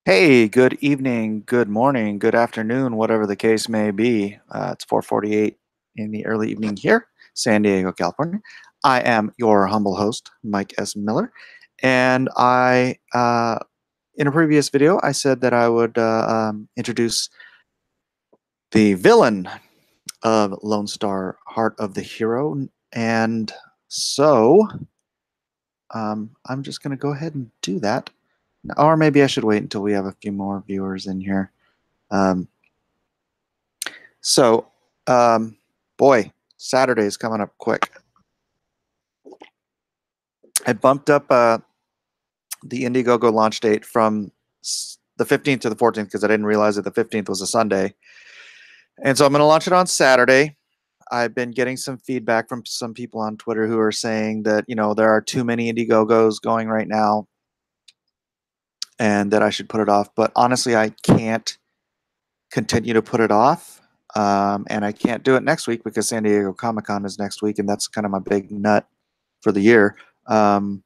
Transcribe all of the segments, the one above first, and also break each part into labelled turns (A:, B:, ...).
A: Hey, good evening, good morning, good afternoon, whatever the case may be. It's 4:48 in the early evening here, San Diego, California. I am your humble host, Mike S. Miller, and in a previous video, I said that I would introduce the villain of Lone Star, Heart of the Hero, and so I'm just going to go ahead and do that. Or maybe I should wait until we have a few more viewers in here. Um, So, um, boy, Saturday is coming up quick. I bumped up the Indiegogo launch date from the 15th to the 14th because I didn't realize that the 15th was a Sunday. And so I'm going to launch it on Saturday. I've been getting some feedback from some people on Twitter who are saying that, there are too many Indiegogos going right now and that I should put it off. But honestly, I can't continue to put it off. And I can't do it next week because San Diego Comic-Con is next week, and that's kind of my big nut for the year. And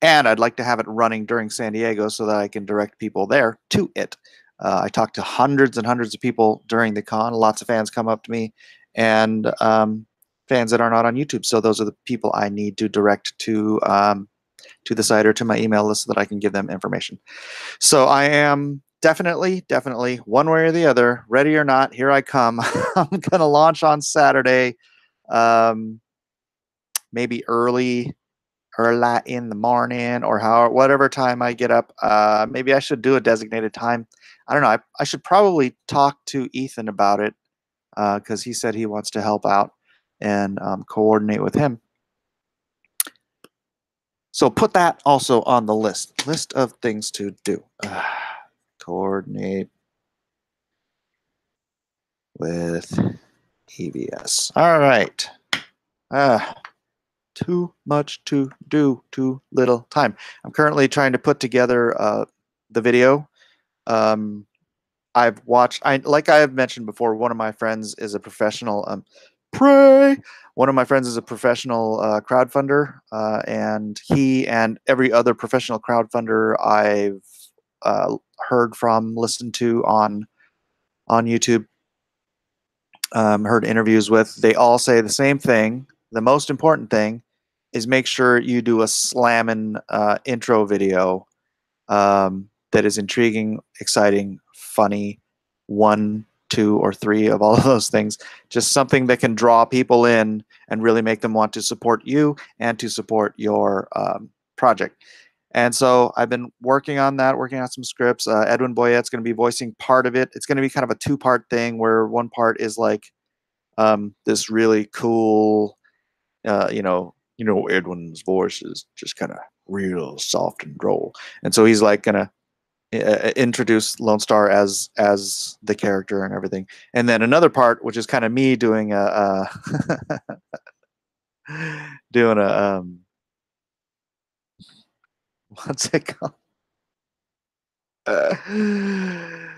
A: I'd like to have it running during San Diego so that I can direct people there to it. I talked to hundreds and hundreds of people during the con. Lots of fans come up to me, and fans that are not on YouTube. So those are the people I need to direct to the site or to my email list so that I can give them information. So I am definitely, one way or the other, ready or not, here I come. I'm going to launch on Saturday, maybe early in the morning or whatever time I get up. Maybe I should do a designated time. I don't know. I should probably talk to Ethan about it because he said he wants to help out and coordinate with him. So put that also on the list of things to do. Coordinate with EVS. All right. Too much to do, too little time. I'm currently trying to put together the video. I've watched, like I have mentioned before, one of my friends is a professional, one of my friends is a professional crowdfunder, and he and every other professional crowdfunder I've heard from, listened to on YouTube, heard interviews with, they all say the same thing. The most important thing is make sure you do a slamming intro video that is intriguing, exciting, funny, 1, 2, or 3 of all of those things. Just something that can draw people in and really make them want to support you and to support your project. And so I've been working on that, working on some scripts. Edwin Boyette's going to be voicing part of it. It's going to be kind of a 2-part thing where one part is like this really cool, Edwin's voice is just kind of real soft and droll. And so he's like going to introduce Lone Star as the character and everything. And then another part, which is kind of me doing doing a what's it called? Darn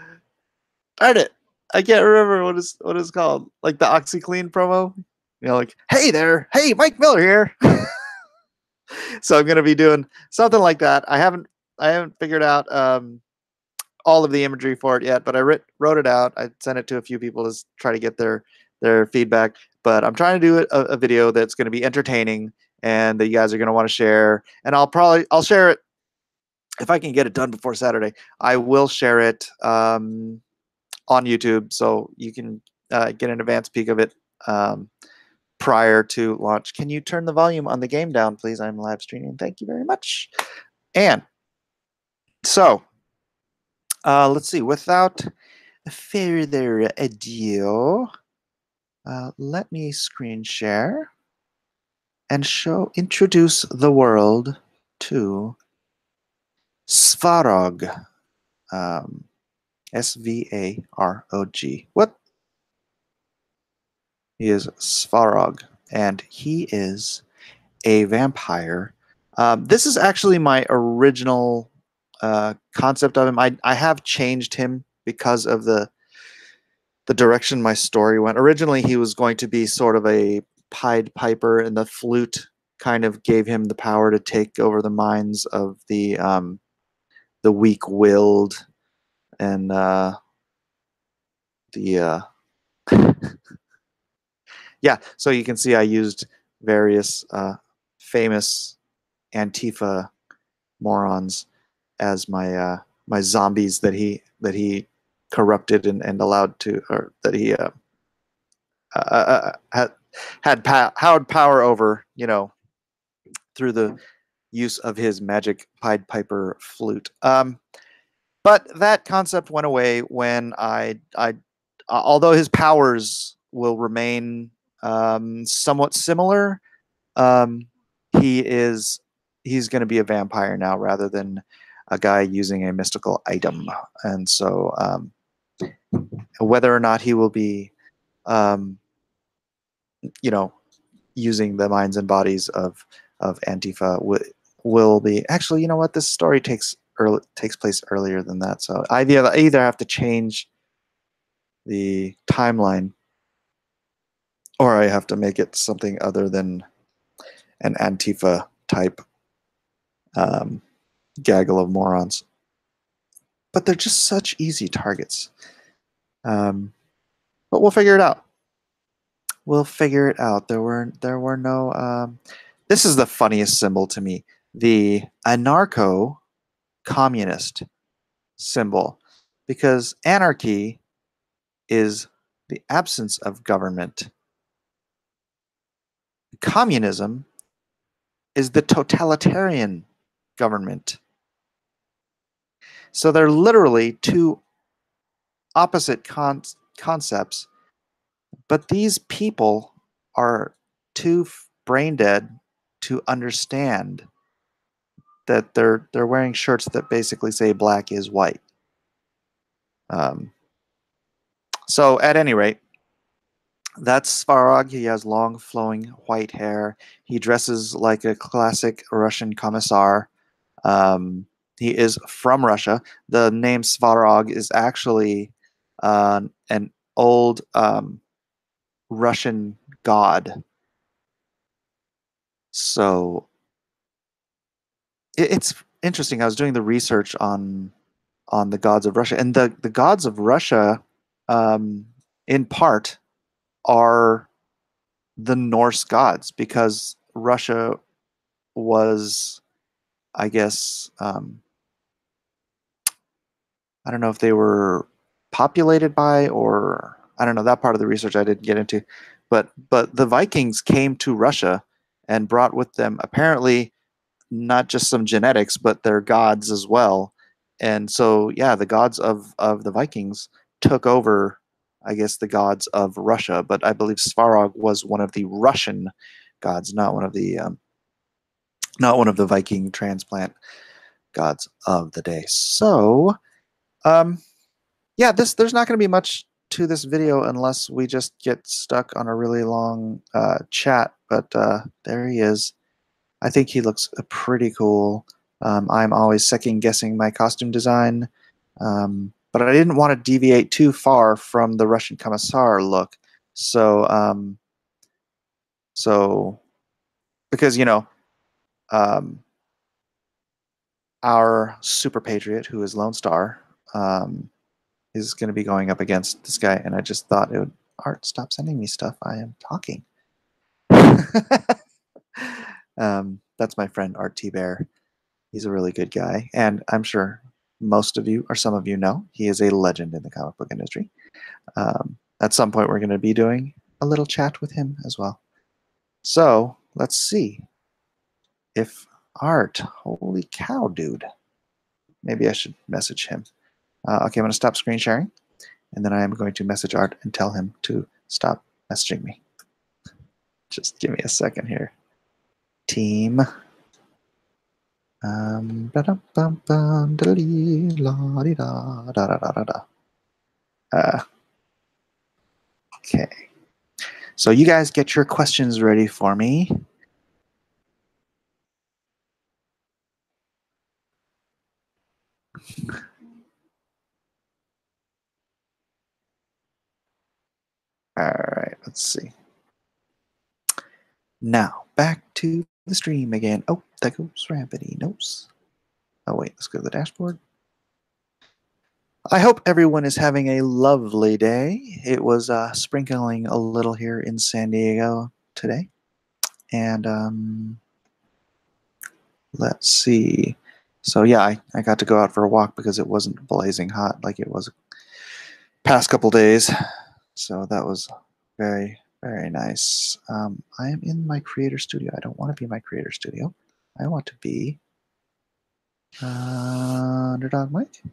A: it, I can't remember what it's called. Like the OxyClean promo. Like, hey there, hey, Mike Miller here. So I'm gonna be doing something like that. I haven't figured out all of the imagery for it yet, but I wrote it out. I sent it to a few people to try to get their feedback. But I'm trying to do a video that's going to be entertaining and that you guys are going to want to share. And I'll share it if I can get it done before Saturday. I will share it on YouTube, so you can get an advance peek of it prior to launch. Can you turn the volume on the game down, please? I'm live streaming. Thank you very much. And so let's see. Without further ado, let me screen share and introduce the world to Svarog. Svarog. What? He is Svarog, and he is a vampire. This is actually my original concept of him. I have changed him because of the direction my story went. Originally, he was going to be sort of a Pied Piper, and the flute kind of gave him the power to take over the minds of the the weak-willed and yeah. So you can see I used various famous Antifa morons as my my zombies that he corrupted and allowed to, or that he had power over, you know, through the use of his magic Pied Piper flute. But that concept went away when although his powers will remain somewhat similar, um, he's going to be a vampire now rather than a guy using a mystical item. And so whether or not he will be, you know, using the minds and bodies of Antifa will be, actually, you know what, this story takes place earlier than that, so I either have to change the timeline or I have to make it something other than an Antifa type gaggle of morons. But they're just such easy targets. But we'll figure it out. We'll figure it out. There were no. This is the funniest symbol to me: the anarcho-communist symbol, because anarchy is the absence of government. Communism is the totalitarian government. So they're literally two opposite concepts, but these people are too brain dead to understand that they're wearing shirts that basically say black is white. So at any rate, that's Svarog. He has long flowing white hair. He dresses like a classic Russian commissar. He is from Russia. The name Svarog is actually an old Russian god. So it's interesting. I was doing the research on the gods of Russia, and the gods of Russia, in part, are the Norse gods, because Russia was, I guess, I don't know if they were populated by, or I don't know, that part of the research I didn't get into, but the Vikings came to Russia and brought with them apparently not just some genetics, but their gods as well. And so, yeah, the gods of the Vikings took over, I guess, the gods of Russia. But I believe Svarog was one of the Russian gods, not one of the Viking transplant gods of the day. So, yeah, there's not going to be much to this video unless we just get stuck on a really long chat. But there he is. I think he looks pretty cool. I'm always second guessing my costume design, but I didn't want to deviate too far from the Russian Commissar look. So, because, you know, our super patriot, who is Lonestar, is going to be going up against this guy, and I just thought it would. Art, stop sending me stuff. I am talking. That's my friend Art T Bear. He's a really good guy, and I'm sure most of you, or some of you, know he is a legend in the comic book industry. At some point, we're going to be doing a little chat with him as well. So let's see if Art, holy cow, dude. Maybe I should message him. Okay, I'm going to stop screen sharing, and then I am going to message Art and tell him to stop messaging me. Just give me a second here. Team. Okay. So you guys get your questions ready for me. All right, let's see. Now, back to the stream again. Oh, there goes Rampity Nose. Oh, wait, let's go to the dashboard. I hope everyone is having a lovely day. It was sprinkling a little here in San Diego today. And let's see. So yeah, I got to go out for a walk because it wasn't blazing hot like it was past couple days. So that was very, very nice. I am in my creator studio. I don't want to be in my creator studio. I want to be Underdog Mike.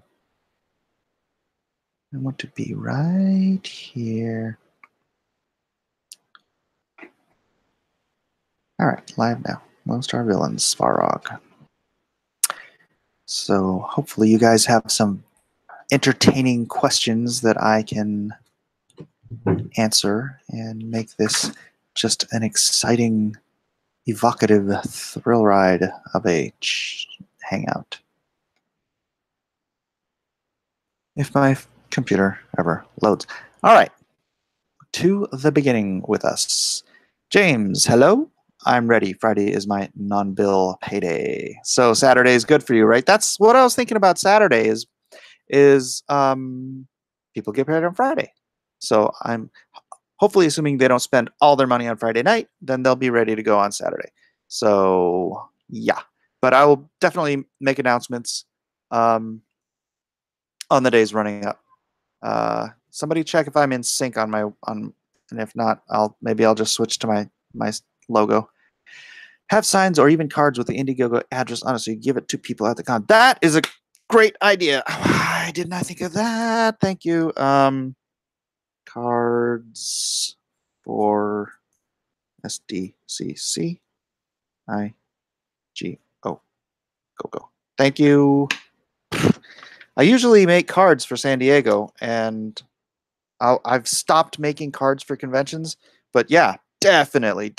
A: I want to be right here. All right, live now. Lonestar Villains, Svarog. So hopefully you guys have some entertaining questions that I can answer and make this just an exciting, evocative thrill ride of a hangout. If my computer ever loads. All right, to the beginning with us. James, hello. I'm ready. Friday is my non-bill payday. So Saturday is good for you, right? That's what I was thinking about Saturday is people get paid on Friday. So I'm hopefully assuming they don't spend all their money on Friday night, then they'll be ready to go on Saturday. So yeah, but I will definitely make announcements on the days running up. Somebody check if I'm in sync on my and if not, maybe I'll just switch to my logo. Have signs or even cards with the Indiegogo address on it, so you give it to people at the con. That is a great idea. I did not think of that. Thank you. Cards for SDCC IGO. Go. Thank you. I usually make cards for San Diego, and I've stopped making cards for conventions. But yeah, definitely.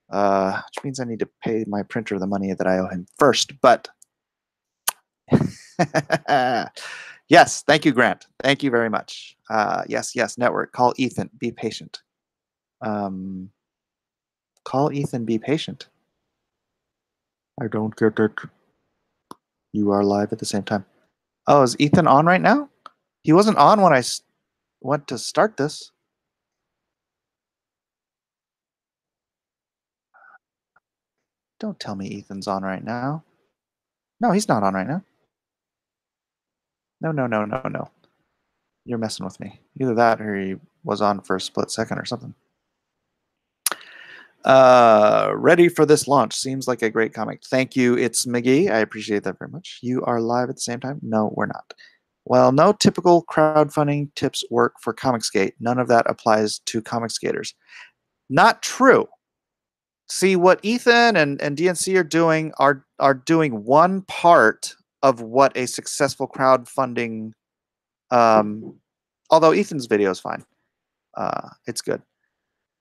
A: Which means I need to pay my printer the money that I owe him first. But yes, thank you, Grant. Thank you very much. Yes, network. Call Ethan. Be patient. Call Ethan. Be patient. I don't get that. You are live at the same time. Oh, is Ethan on right now? He wasn't on when I went to start this. Don't tell me Ethan's on right now. No, he's not on right now. No. You're messing with me. Either that or he was on for a split second or something. Ready for this launch. Seems like a great comic. Thank you. It's McGee. I appreciate that very much. You are live at the same time? No, we're not. Well, no typical crowdfunding tips work for Comicsgate. None of that applies to Comicsgaters. Not true. See, what Ethan and DNC are doing one part of what a successful crowdfunding. Although Ethan's video is fine, it's good,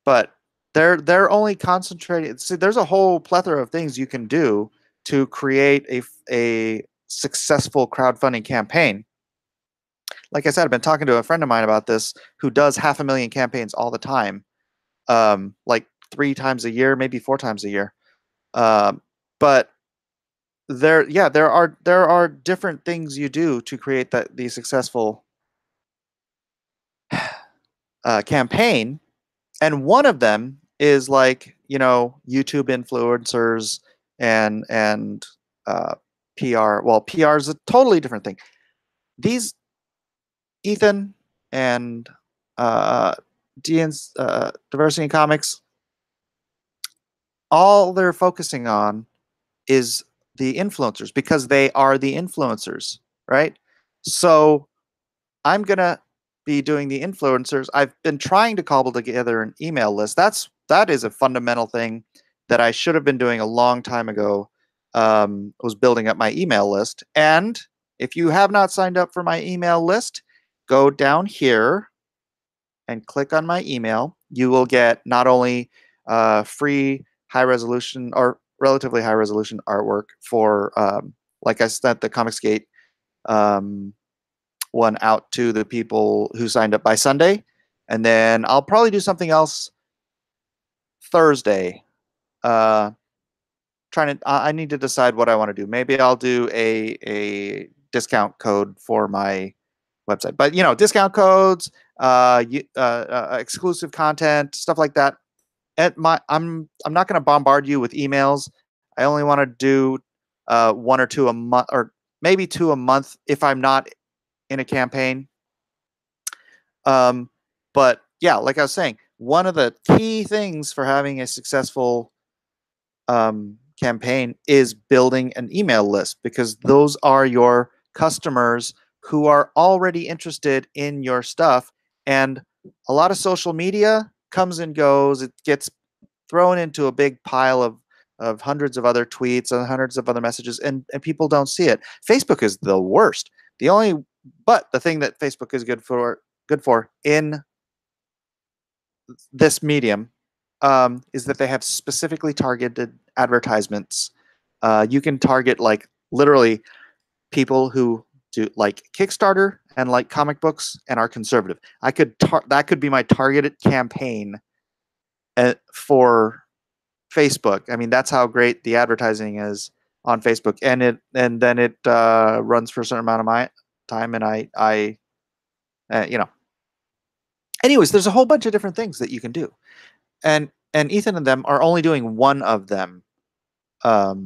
A: but they're only concentrating. See, there's a whole plethora of things you can do to create a successful crowdfunding campaign. Like I said, I've been talking to a friend of mine about this who does 500,000 campaigns all the time, like 3 times a year, maybe 4 times a year. But there are different things you do to create the successful campaign, and one of them is like, YouTube influencers and PR. Well, PR is a totally different thing. These Ethan and Dean's Diversity in Comics, all they're focusing on is the influencers because they are the influencers, right? So I'm going to be doing the influencers. I've been trying to cobble together an email list. That is a fundamental thing that I should have been doing a long time ago. Was building up my email list. And if you have not signed up for my email list, go down here and click on my email. You will get not only free high resolution or relatively high resolution artwork for, like I sent the Comicsgate one out to the people who signed up by Sunday. And then I'll probably do something else Thursday. I need to decide what I want to do. Maybe I'll do a discount code for my website. But discount codes, exclusive content, stuff like that. I'm not going to bombard you with emails. I only want to do 1 or 2 a month, or maybe 2 a month if I'm not in a campaign. But yeah, like I was saying, one of the key things for having a successful campaign is building an email list, because those are your customers who are already interested in your stuff. And a lot of social media comes and goes. It gets thrown into a big pile of hundreds of other tweets and hundreds of other messages, and people don't see it. Facebook is the worst. But the thing that Facebook is good for in this medium is that they have specifically targeted advertisements. You can target like literally people who do like Kickstarter and like comic books and are conservative. That could be my targeted campaign for Facebook. I mean, that's how great the advertising is on Facebook, and then it runs for a certain amount of my time, and I anyways, there's a whole bunch of different things that you can do, and Ethan and them are only doing one of them, but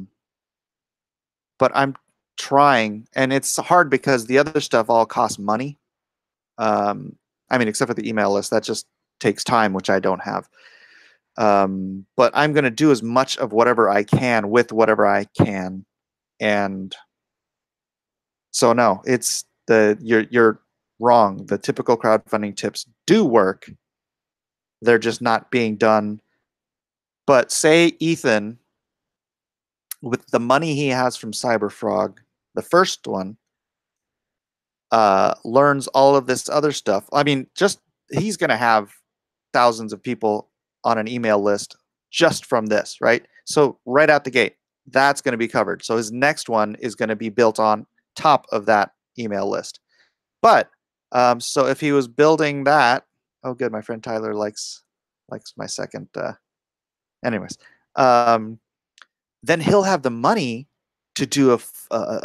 A: I'm trying, and it's hard because the other stuff all costs money. I mean, except for the email list, that just takes time, which I don't have. But I'm going to do as much of whatever I can with whatever I can. And so no, you're wrong. The typical crowdfunding tips do work. They're just not being done. But say Ethan, with the money he has from Cyberfrog, the first one, learns all of this other stuff. I mean, he's going to have thousands of people on an email list just from this, right? So right out the gate, that's going to be covered. So his next one is going to be built on top of that email list. But so if he was building that, oh good, my friend Tyler likes my second. Anyways, then he'll have the money to do a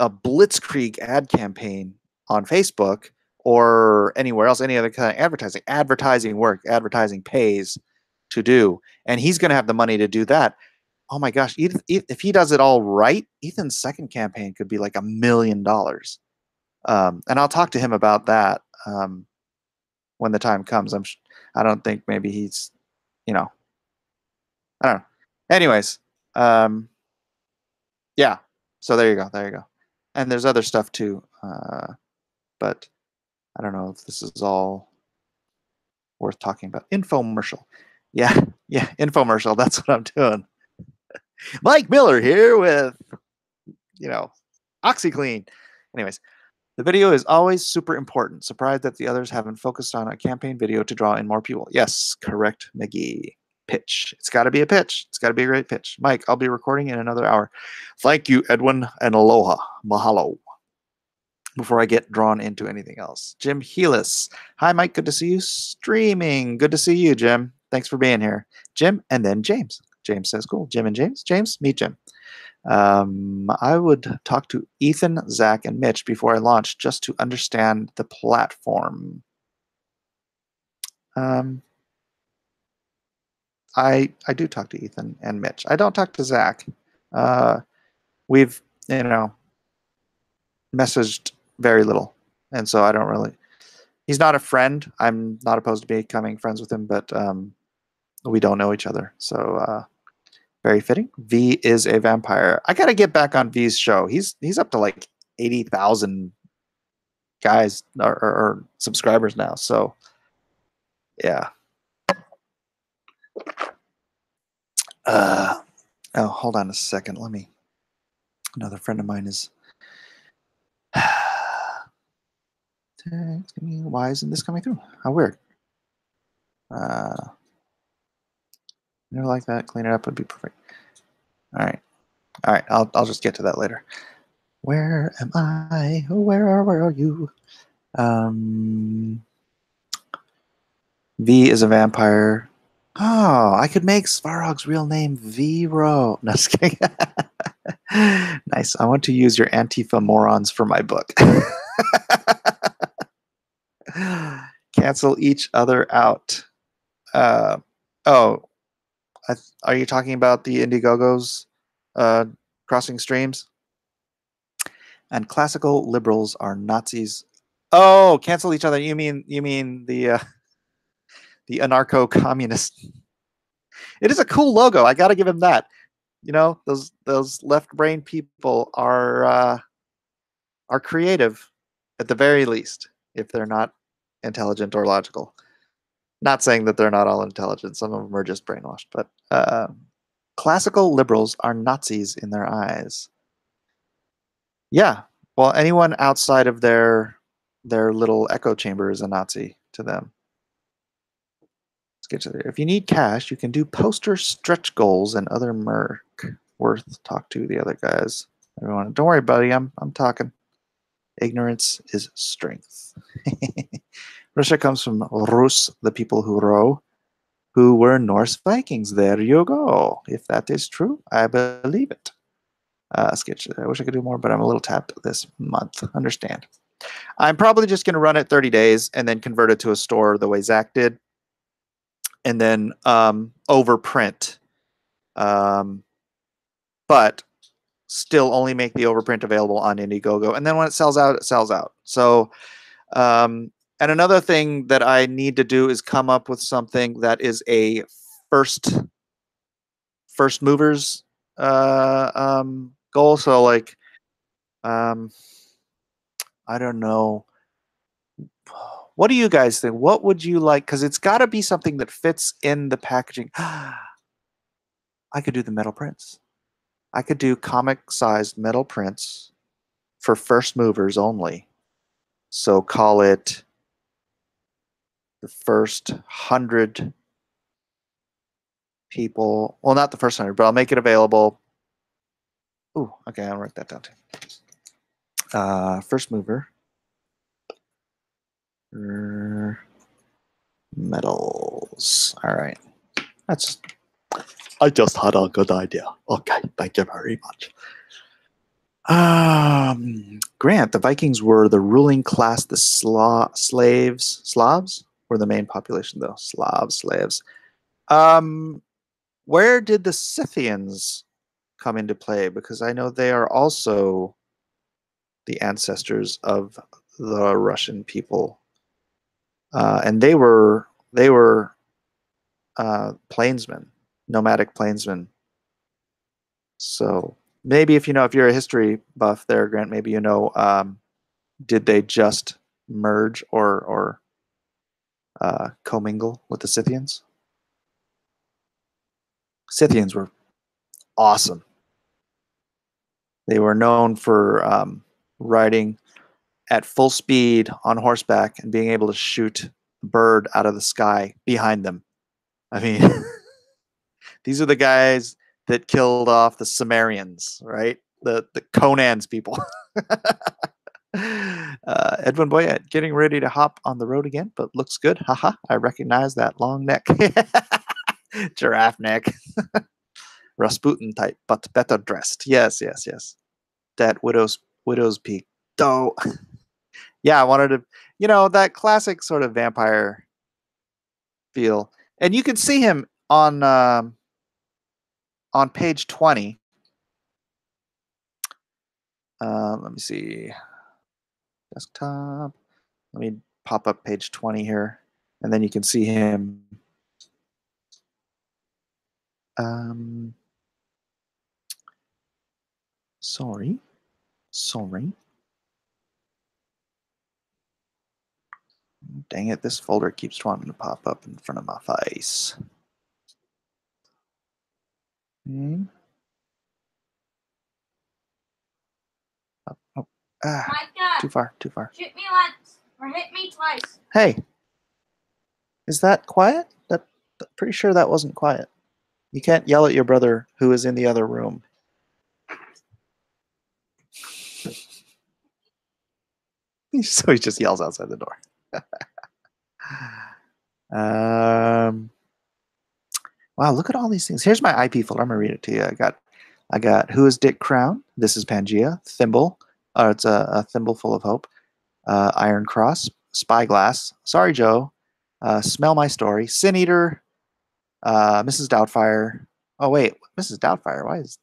A: blitzkrieg ad campaign on Facebook or anywhere else, any other kind of advertising. Advertising pays to do, and he's going to have the money to do that. Oh my gosh, if he does it all right, Ethan's second campaign could be like $1 million. And I'll talk to him about that when the time comes. I don't think maybe he's, I don't know. Anyways, yeah. So there you go. And there's other stuff too, but I don't know if this is all worth talking about. Infomercial. Yeah, infomercial. That's what I'm doing. Mike Miller here with, OxyClean. Anyways, the video is always super important. Surprised that the others haven't focused on a campaign video to draw in more people. Yes, correct, McGee. Pitch. It's got to be a pitch. It's got to be a great pitch. Mike, I'll be recording in another hour. Thank you, Edwin, and aloha. Mahalo. Before I get drawn into anything else. Jim Healis. Hi, Mike. Good to see you streaming. Good to see you, Jim. Thanks for being here. Jim, and then James. James says, cool. Jim and James. James, meet Jim. I would talk to Ethan, Zach, and Mitch before I launch just to understand the platform. I do talk to Ethan and Mitch. I don't talk to Zach. We've, messaged very little. And so I don't really, he's not a friend. I'm not opposed to becoming friends with him, but we don't know each other. So very fitting. V is a vampire. I got to get back on V's show. He's up to like 80,000 guys or subscribers now. So yeah. Oh, hold on a second. Another friend of mine is. Why isn't this coming through? How weird. Like that. Clean it up would be perfect. All right. I'll just get to that later. Where am I? Where are you? V is a vampire. Oh, I could make Svarog's real name Vero. No, just kidding. Nice. I want to use your Antifa morons for my book. Cancel each other out. Oh, are you talking about the Indiegogos crossing streams? And classical liberals are Nazis. Oh, cancel each other. You mean the anarcho-communist? It is a cool logo. I got to give him that. You know, those left-brain people are creative, at the very least, if they're not intelligent or logical. Not saying that they're not all intelligent. Some of them are just brainwashed. But classical liberals are Nazis in their eyes. Yeah. Well, anyone outside of their little echo chamber is a Nazi to them. Let's get to there. If you need cash, you can do poster stretch goals and other merc. Worth talk to the other guys. Everyone, don't worry, buddy. I'm talking. Ignorance is strength. Russia comes from Rus, the people who row, who were Norse Vikings. There you go. If that is true, I believe it. Sketch. I wish I could do more, but I'm a little tapped this month. Understand. I'm probably just going to run it 30 days and then convert it to a store the way Zach did, and then overprint. But still only make the overprint available on Indiegogo, and then when it sells out, it sells out. So, and another thing that I need to do is come up with something that is a first movers goal. So like, I don't know. What do you guys think? What would you like? Because it's got to be something that fits in the packaging. I could do the metal prints. I could do comic-sized metal prints for first movers only. So call it the first 100 people. Well, not the first 100, but I'll make it available. Ooh, okay, I'll write that down too. First mover. Metals. All right. I just had a good idea. Okay, thank you very much. Grant, the Vikings were the ruling class. The Slavs were the main population, though. Slaves. Where did the Scythians come into play? Because I know they are also the ancestors of the Russian people, and they were plainsmen, nomadic plainsmen. So maybe if you're a history buff there, Grant, maybe you know, did they just merge or commingle with the Scythians? Scythians were awesome. They were known for riding at full speed on horseback and being able to shoot a bird out of the sky behind them. I mean, these are the guys that killed off the Sumerians, right? The Conan's people. Edwin Boyette getting ready to hop on the road again, but looks good. Haha, I recognize that long neck. Giraffe neck. Rasputin type, but better dressed. Yes. That widow's peak. Oh, yeah, I wanted to, that classic sort of vampire feel. And you can see him on page 20. Let me see. Desktop. Let me pop up page 20 here, and then you can see him. Sorry. Dang it, this folder keeps wanting to pop up in front of my face. Micah, too far.
B: Shoot me once, or hit me twice.
A: Hey, is that quiet? Pretty sure that wasn't quiet. You can't yell at your brother who is in the other room. So he just yells outside the door. Wow, look at all these things. Here's my IP folder. I'm gonna read it to you. I got I got Who is Dick Crown? This is Pangea. Thimble. It's a thimble full of hope. Iron Cross. Spyglass. Sorry, Joe. Smell My Story. Sin Eater. Mrs. Doubtfire. Oh, wait. Mrs. Doubtfire. Why is...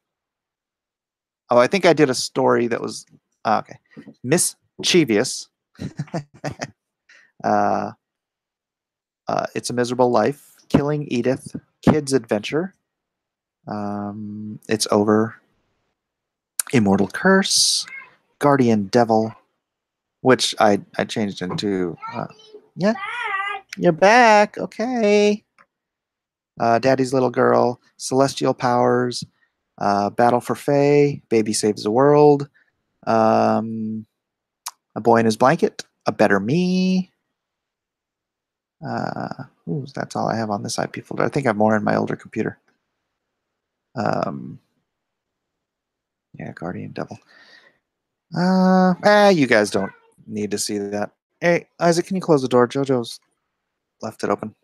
A: Oh, I think I did a story that was... okay. Mischievous. It's a Miserable Life. Killing Edith. Kid's Adventure. It's Over. Immortal Curse. Guardian Devil. Which I changed into... yeah. You're back. Okay. Daddy's Little Girl. Celestial Powers. Battle for Faye. Baby Saves the World. A Boy in His Blanket. A Better Me. That's all I have on this IP folder. I think I have more in my older computer. Yeah, Guardian Devil. You guys don't need to see that. Hey, Isaac, can you close the door? JoJo's left it open.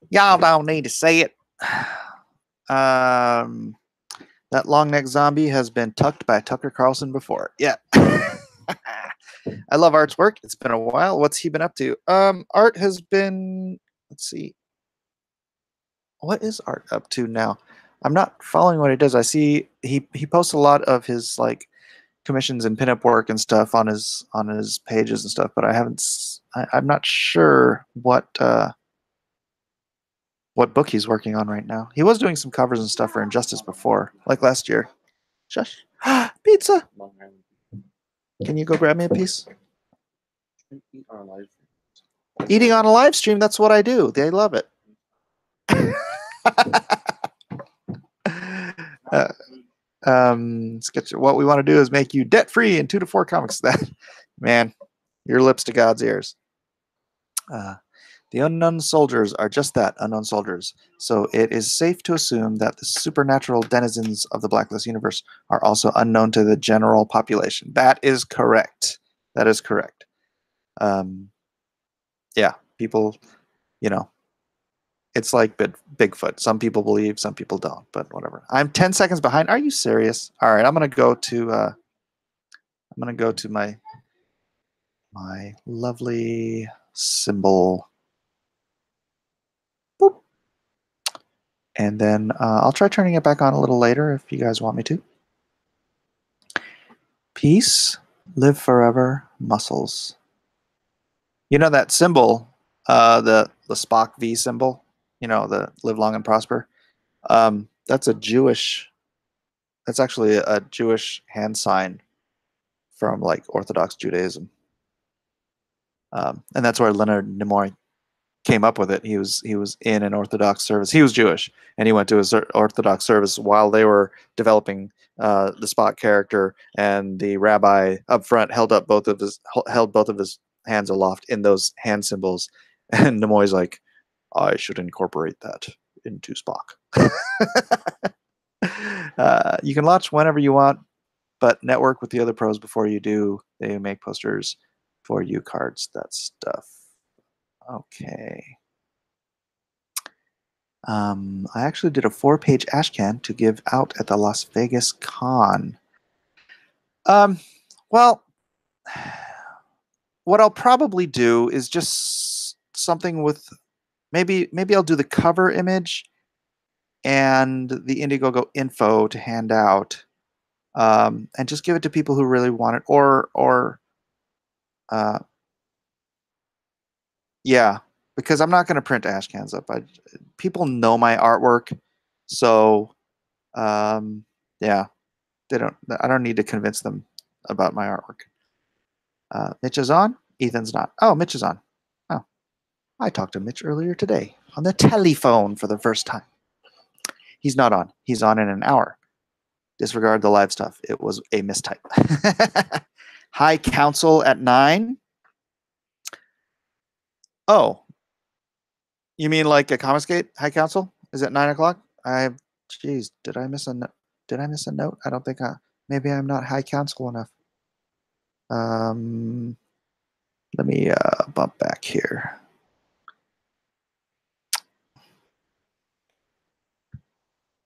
A: Y'all don't need to see it. That long neck zombie has been tucked by Tucker Carlson before. Yeah. I love Art's work. It's been a while. What's he been up to? Art has been, let's see. What is Art up to now? I'm not following what he does. I see he posts a lot of his like commissions and pinup work and stuff on his pages and stuff, but I'm not sure what book he's working on right now. He was doing some covers and stuff for Injustice before, like last year. Shush. Pizza. Can you go grab me a piece? Eating on a live stream, that's what I do. They love it. What we want to do is make you debt free in 2 to 4 comics. That, man, your lips to God's ears. The unknown soldiers are just that, unknown soldiers. So it is safe to assume that the supernatural denizens of the Blacklist universe are also unknown to the general population. That is correct. That is correct. Yeah, people, it's like Bigfoot. Some people believe, some people don't, but whatever. I'm 10 seconds behind. Are you serious? All right, I'm gonna go to my lovely symbol. Boop. And then I'll try turning it back on a little later if you guys want me to. Peace, live forever, muscles. You know that symbol, the Spock V symbol, the live long and prosper. That's actually a Jewish hand sign from like Orthodox Judaism. And that's where Leonard Nimoy came up with it. He was in an Orthodox service. He was Jewish, and he went to his Orthodox service while they were developing the Spock character. And the rabbi up front held both of his hands aloft in those hand symbols. And Nimoy's like, I should incorporate that into Spock. You can launch whenever you want, but network with the other pros before you do. They make posters for you, cards, that stuff. Okay. I actually did a 4-page ashcan to give out at the Las Vegas Con. Well, what I'll probably do is just something with maybe I'll do the cover image and the Indiegogo info to hand out, and just give it to people who really want it, or yeah, because I'm not going to print ashcans up. People know my artwork, so yeah, I don't need to convince them about my artwork. Mitch is on. Ethan's not. Oh, Mitch is on. Oh, I talked to Mitch earlier today on the telephone for the first time. He's not on. He's on in an hour. Disregard the live stuff. It was a mistype. High Council at 9. Oh, you mean like a Comicsgate High Council? Is it 9 o'clock? Geez, did I miss a note? I don't think maybe I'm not High Council enough. Let me bump back here.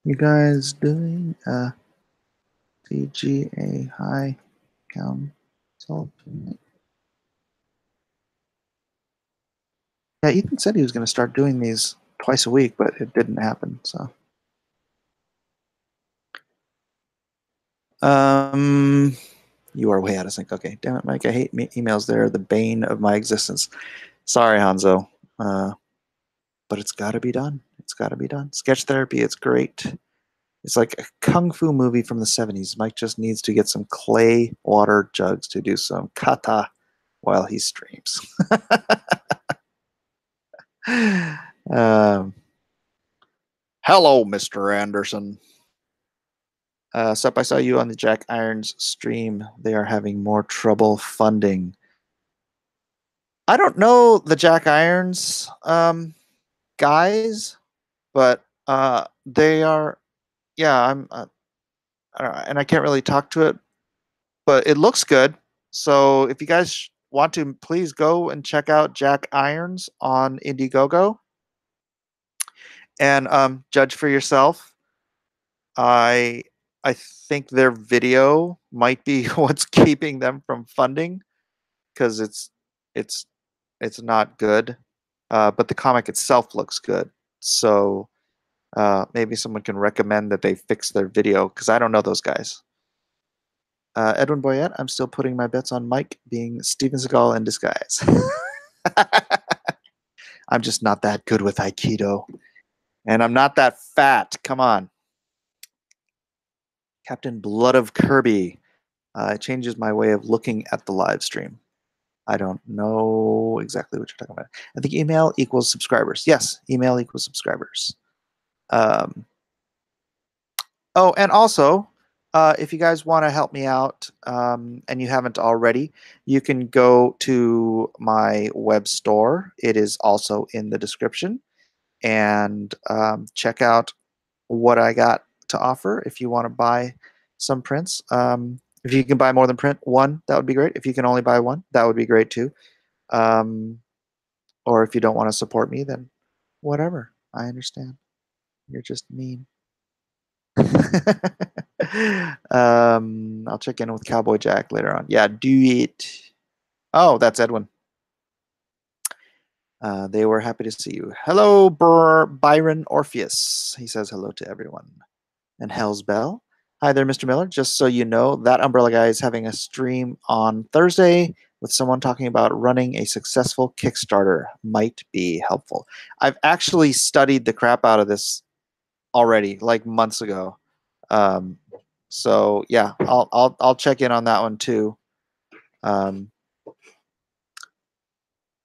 A: You guys doing a CGA high consult? Yeah, Ethan said he was going to start doing these twice a week, but it didn't happen. So, you are way out of sync. Okay, damn it, Mike. I hate emails. They're the bane of my existence. Sorry, Hanzo. But it's got to be done. It's got to be done. Sketch therapy. It's great. It's like a kung fu movie from the 70s. Mike just needs to get some clay water jugs to do some kata while he streams. Hello, Mr. Anderson. Sup, I saw you on the Jack Irons stream. They are having more trouble funding. I don't know the Jack Irons guys, but they are, yeah, I'm, I don't know, and I can't really talk to it, but it looks good. So if you guys want to, please go and check out Jack Irons on Indiegogo and judge for yourself. I think their video might be what's keeping them from funding because it's not good, but the comic itself looks good. So maybe someone can recommend that they fix their video because I don't know those guys. Edwin Boyette, I'm still putting my bets on Mike being Steven Seagal in disguise. I'm just not that good with Aikido. And I'm not that fat. Come on. Captain Blood of Kirby. It changes my way of looking at the live stream. I don't know exactly what you're talking about. I think email equals subscribers. Yes, email equals subscribers. Oh, and also, if you guys want to help me out and you haven't already, you can go to my web store. It is also in the description. And check out what I got to offer if you want to buy some prints. If you can buy more than one, that would be great. If you can only buy one, that would be great too. Or if you don't want to support me, then whatever. I understand. You're just mean. I'll check in with Cowboy Jack later on. Yeah, do it. Oh, that's Edwin. They were happy to see you. Hello, Byron Orpheus. He says hello to everyone. And Hell's Bell. Hi there, Mr. Miller. Just so you know, that Umbrella Guy is having a stream on Thursday with someone talking about running a successful Kickstarter. Might be helpful. I've actually studied the crap out of this already, like months ago. So yeah, I'll check in on that one too.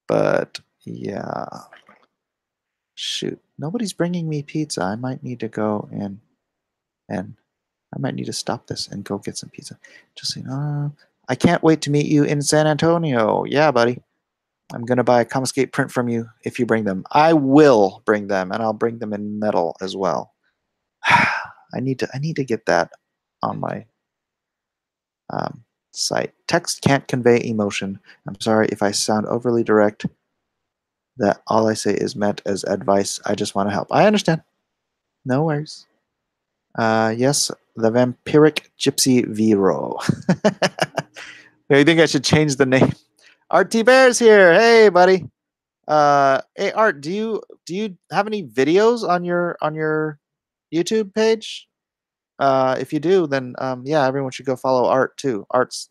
A: But yeah, shoot, nobody's bringing me pizza. I might need to go and I might need to stop this and go get some pizza. Just so you know, I can't wait to meet you in San Antonio. Yeah, buddy. I'm gonna buy a Comascape print from you if you bring them. I will bring them, and I'll bring them in metal as well. I need to get that on my site. Text can't convey emotion. I'm sorry if I sound overly direct. That all I say is meant as advice. I just want to help. I understand. No worries. Yes, the Vampiric Gypsy Vero. I think I should change the name. Art T Bear's here. Hey, buddy. Hey, Art. Do you have any videos on your YouTube page? If you do, then yeah, everyone should go follow Art too. Art's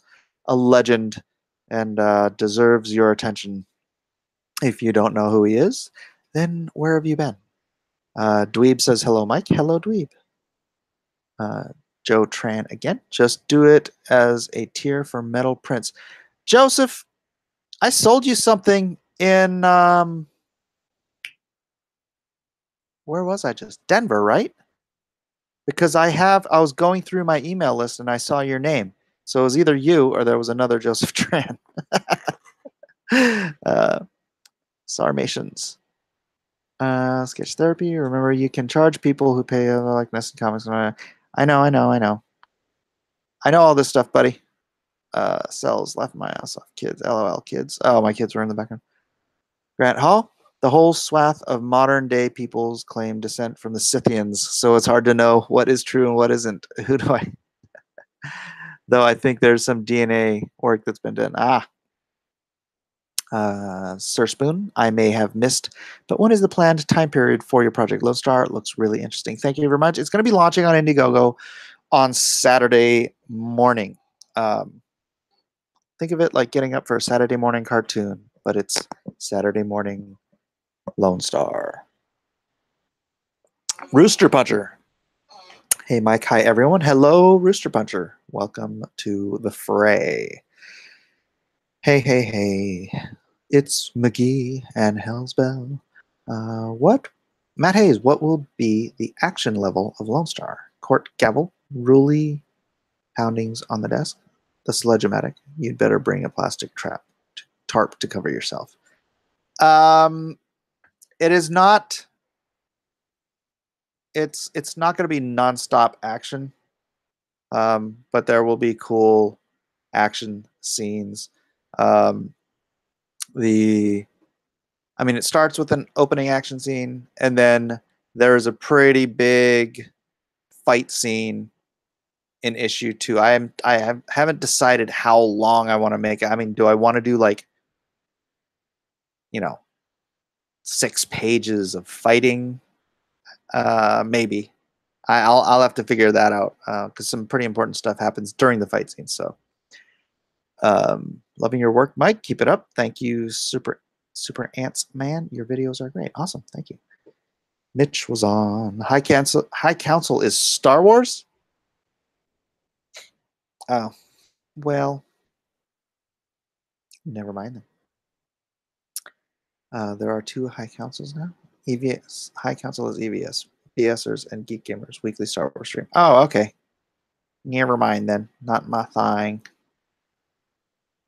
A: a legend and deserves your attention. If you don't know who he is, then where have you been? Dweeb says hello, Mike. Hello, Dweeb. Joe Tran again. Just do it as a tier for metal prints. Joseph, I sold you something in where was I just? Denver, right? Because I was going through my email list and I saw your name. So it was either you or there was another Joseph Tran. Sarmations. Sketch therapy. Remember, you can charge people who pay likeness in comics. I know. I know all this stuff, buddy. Cells left my ass off. Kids. LOL, kids. Oh, my kids were in the background. Grant Hall. The whole swath of modern day peoples claim descent from the Scythians, so it's hard to know what is true and what isn't. Who do I? Though I think there's some DNA work that's been done. Sir Spoon, I may have missed, but when is the planned time period for your project? Lonestar looks really interesting. Thank you very much. It's going to be launching on Indiegogo on Saturday morning. Think of it like getting up for a Saturday morning cartoon, but it's Saturday morning Lonestar. Rooster Puncher. Hey, Mike. Hi, everyone. Hello, Rooster Puncher. Welcome to the fray. Hey, hey, hey. It's McGee and Hell's Bell. Matt Hayes, what will be the action level of Lonestar? Court gavel, ruly poundings on the desk, the sledge-o-matic. You'd better bring a plastic tarp to cover yourself. It is not. It's not going to be nonstop action, but there will be cool action scenes. It starts with an opening action scene, and then there's a pretty big fight scene in issue 2. Haven't decided how long I want to make it. I mean, do I want to do 6 pages of fighting? Maybe. I'll have to figure that out because some pretty important stuff happens during the fight scene. So, loving your work, Mike. Keep it up. Thank you, Super Ants Man. Your videos are great. Awesome. Thank you. Mitch was on. High Council is Star Wars. Oh, well, never mind then. There are 2 High Councils now. EVS. High Council is EVS. BSers and Geek Gamers weekly Star Wars stream. Oh, okay. Never mind then. Not my thing.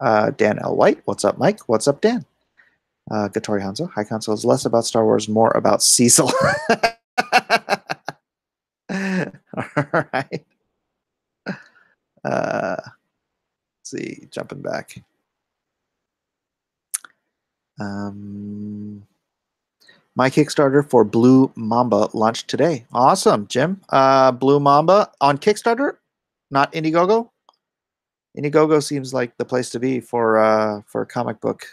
A: Dan L. White. What's up, Mike? What's up, Dan? Gattori Hanzo. High Council is less about Star Wars, more about Cecil. All right. Let's see. Jumping back. My Kickstarter for Blue Mamba launched today. Awesome, Jim. Blue Mamba on Kickstarter, not Indiegogo. Indiegogo seems like the place to be for comic book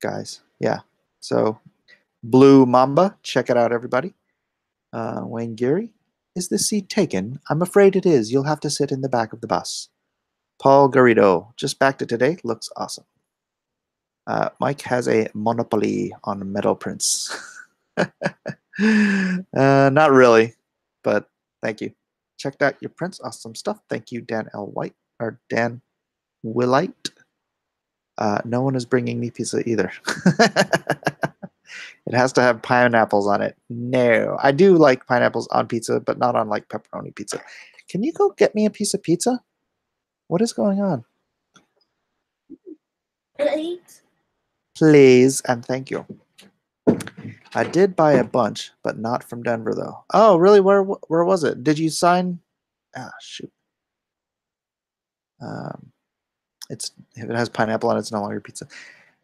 A: guys. Yeah. So Blue Mamba, check it out, everybody. Wayne Geary, is this seat taken? I'm afraid it is. You'll have to sit in the back of the bus. Paul Garrido, just backed it today. Looks awesome. Mike has a monopoly on metal prints. Not really, but thank you. Checked out your prints. Awesome stuff. Thank you, Dan L. White or Dan Willite. No one is bringing me pizza either. It has to have pineapples on it. No, I do like pineapples on pizza, but not on like pepperoni pizza. Can you go get me a piece of pizza? What is going on? Please and thank you. I did buy a bunch, but not from Denver though. Oh, really? Where was it? Did you sign? Ah, shoot. If it has pineapple on it, it's no longer pizza.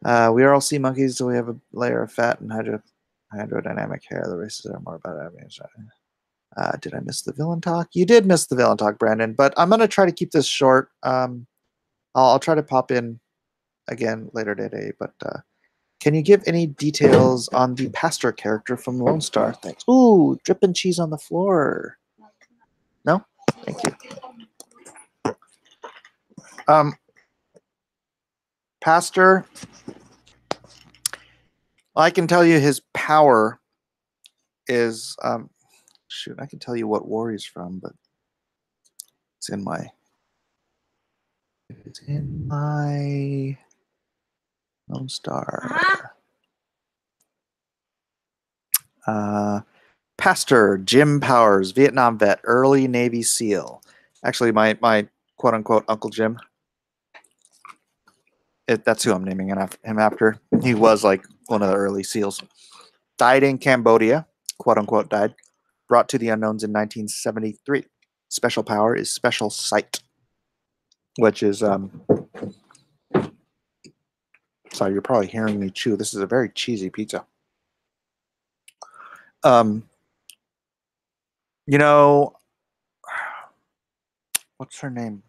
A: We are all sea monkeys, so we have a layer of fat and hydrodynamic hair. The races are more about it. Did I miss the villain talk? You did miss the villain talk, Brandon, but I'm going to try to keep this short. I'll try to pop in again later today, but can you give any details on the pastor character from Lonestar? Thanks. Ooh, dripping cheese on the floor. No? Thank you. Pastor, I can tell you his power is, shoot, I can tell you what war he's from, but it's in my Lonestar. Pastor Jim Powers, Vietnam vet, early Navy SEAL. Actually, my quote unquote Uncle Jim. That's who I'm naming him after. He was like one of the early SEALs. Died in Cambodia, quote unquote died. Brought to the unknowns in 1973. Special power is special sight, which is Sorry, you're probably hearing me chew. This is a very cheesy pizza. You know, what's her name?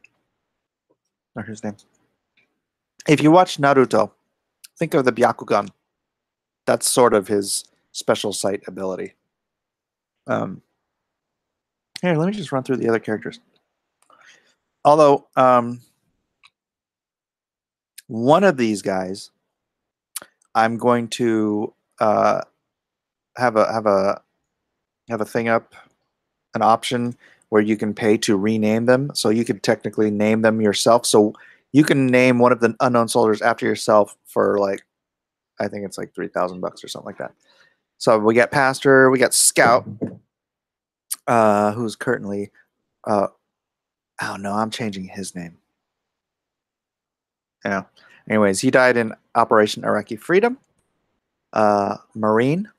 A: Or his name? If you watch Naruto, think of the Byakugan. That's sort of his special sight ability. Here, let me just run through the other characters. Although, one of these guys, I'm going to have a thing up, an option where you can pay to rename them. So you could technically name them yourself. So you can name one of the unknown soldiers after yourself for like, I think it's like $3,000 or something like that. So we got Pastor, we got Scout, who's currently, oh no, I'm changing his name. Yeah. Anyways, he died in Operation Iraqi Freedom. Marine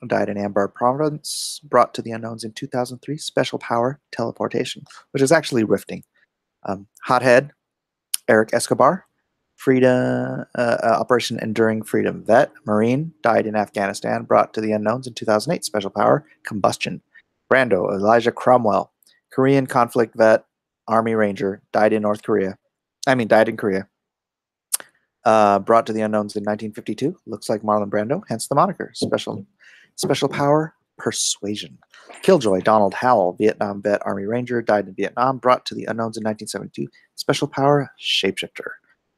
A: died in Ambar Province, brought to the unknowns in 2003. Special power, teleportation, which is actually rifting. Hothead, Eric Escobar. Freedom, Operation Enduring Freedom. Vet, Marine, died in Afghanistan, brought to the unknowns in 2008. Special power, combustion. Brando, Elijah Cromwell. Korean conflict vet, Army Ranger, died in Korea. Brought to the unknowns in 1952. Looks like Marlon Brando, hence the moniker. Special power, persuasion. Killjoy, Donald Howell, Vietnam vet, Army Ranger, died in Vietnam, brought to the unknowns in 1972. Special power, shapeshifter.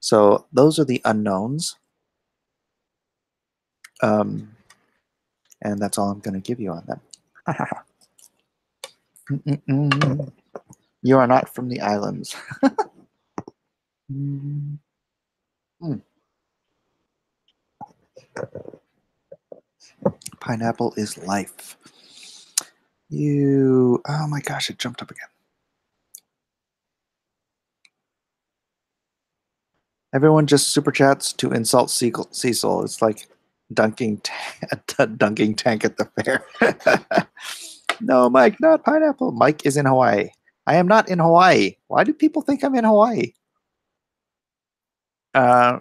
A: So those are the unknowns. And that's all I'm going to give you on them. You are not from the islands. Pineapple is life. Oh my gosh, it jumped up again. Everyone just super chats to insult Cecil. It's like dunking tank at the fair. No, Mike, not pineapple. Mike is in Hawaii. I am not in Hawaii. Why do people think I'm in Hawaii?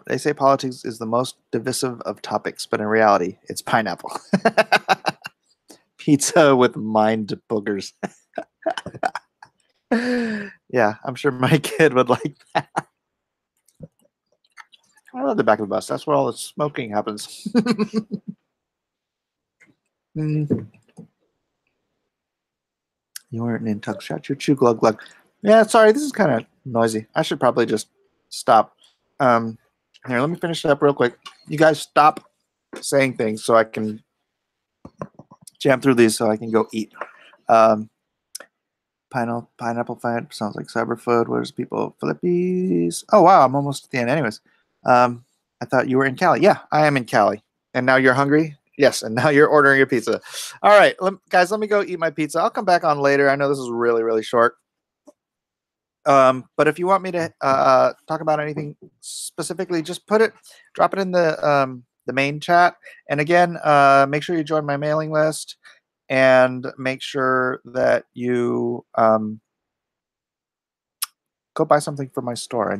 A: They say politics is the most divisive of topics, but in reality, it's pineapple. Pizza with mind boogers. Yeah, I'm sure my kid would like that. I love the back of the bus. That's where all the smoking happens. You weren't in Tug Shot. You chew glug glug. Yeah, sorry, this is kind of noisy. I should probably just stop. Here, let me finish it up real quick. You guys stop saying things so I can jam through these so I can go eat. Pineapple fight sounds like Cyberfood. Where's people? Philippies. Oh wow, I'm almost at the end. Anyways, I thought you were in Cali. Yeah, I am in Cali. And now you're hungry? Yes, and now you're ordering your pizza. All right, guys, let me go eat my pizza. I'll come back on later. I know this is really, really short. But if you want me to talk about anything specifically, just drop it in the main chat. And again, make sure you join my mailing list. And make sure that you go buy something for my store. I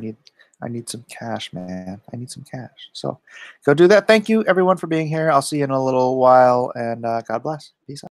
A: need some cash, man. I need some cash. So go do that. Thank you, everyone, for being here. I'll see you in a little while, and God bless. Peace out.